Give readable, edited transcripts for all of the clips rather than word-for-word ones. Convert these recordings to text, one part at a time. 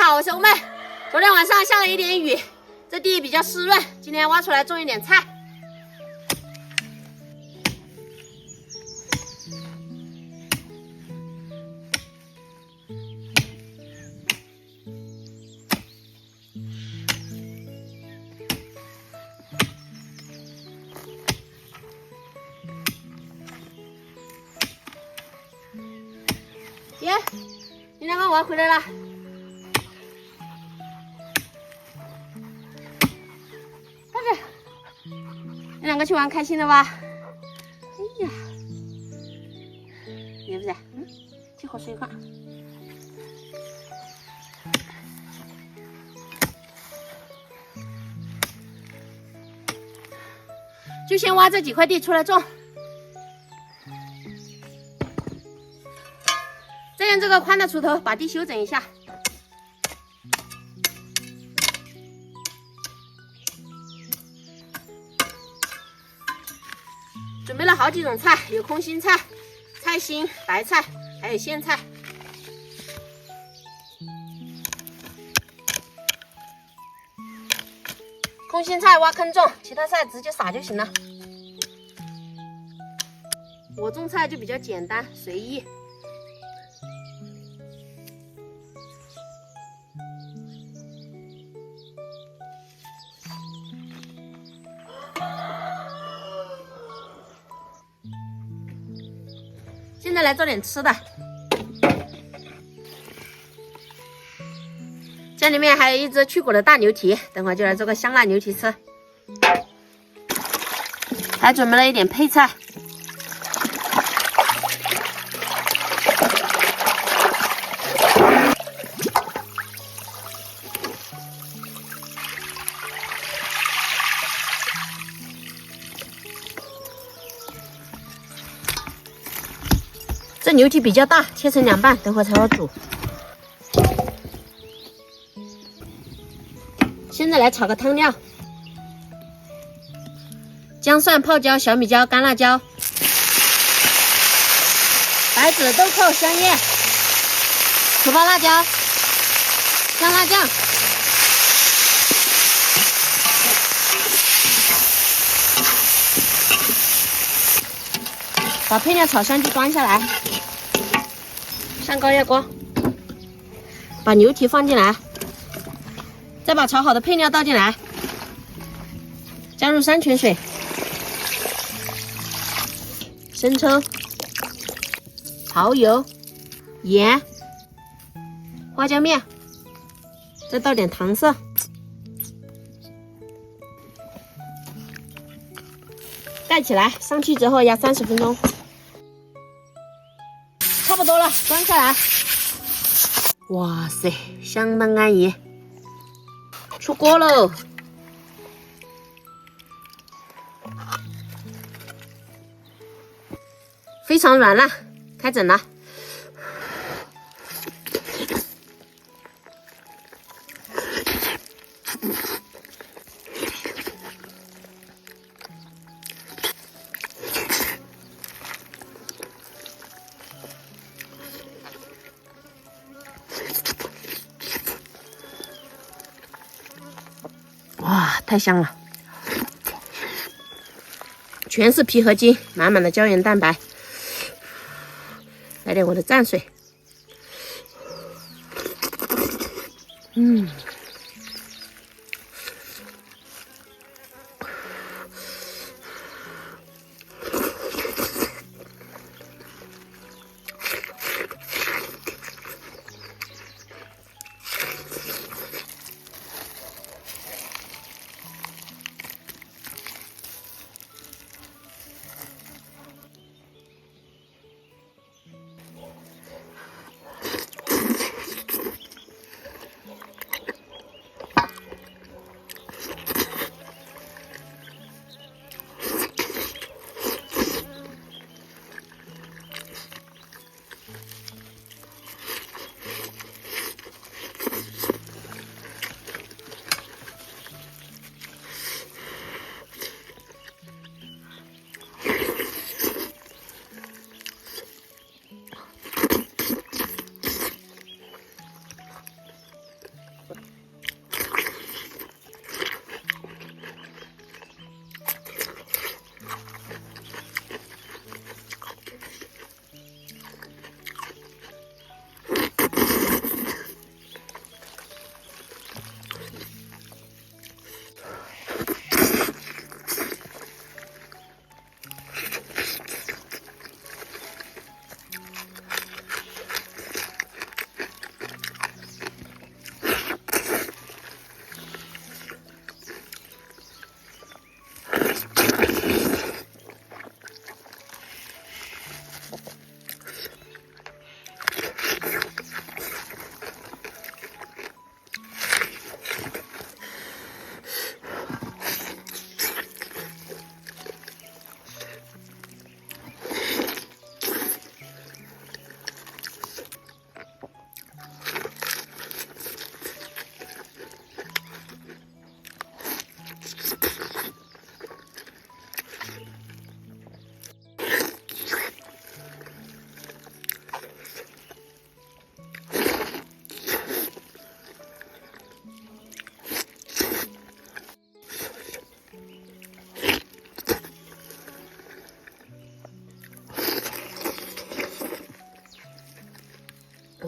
好，我是欧妹。昨天晚上下了一点雨，这地比较湿润，今天挖出来种一点菜。耶，你两个娃回来了。看着，你两个去玩开心了吧？哎呀，对不对？去喝水看。就先挖这几块地出来种。再用这个宽的锄头把地修整一下。准备了好几种菜，有空心菜、菜心、白菜，还有苋菜。空心菜挖坑种，其他菜直接撒就行了。我种菜就比较简单随意。现在来做点吃的，这里面还有一只去骨的大牛蹄，等会儿就来做个香辣牛蹄吃。还准备了一点配菜，这牛蹄比较大，切成2半，等会儿才好煮。现在来炒个汤料，姜蒜、泡椒、小米椒、干辣椒、白芷、豆蔻、香叶、土包辣椒、香辣酱。把配料炒香就端下来。上高压锅，把牛蹄放进来，再把炒好的配料倒进来，加入山泉水、生抽、蚝油、盐、花椒面，再倒点糖色，盖起来，上去之后压30分钟。差不多了，端下来。哇塞，相当安逸。出锅喽！非常软烂，开整了。哇，太香了！全是皮和筋，满满的胶原蛋白。来点我的蘸水。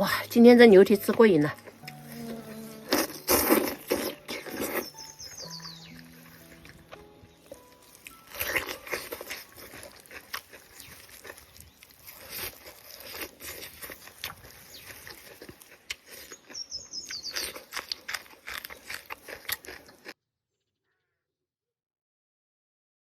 哇，今天这牛蹄吃过瘾了。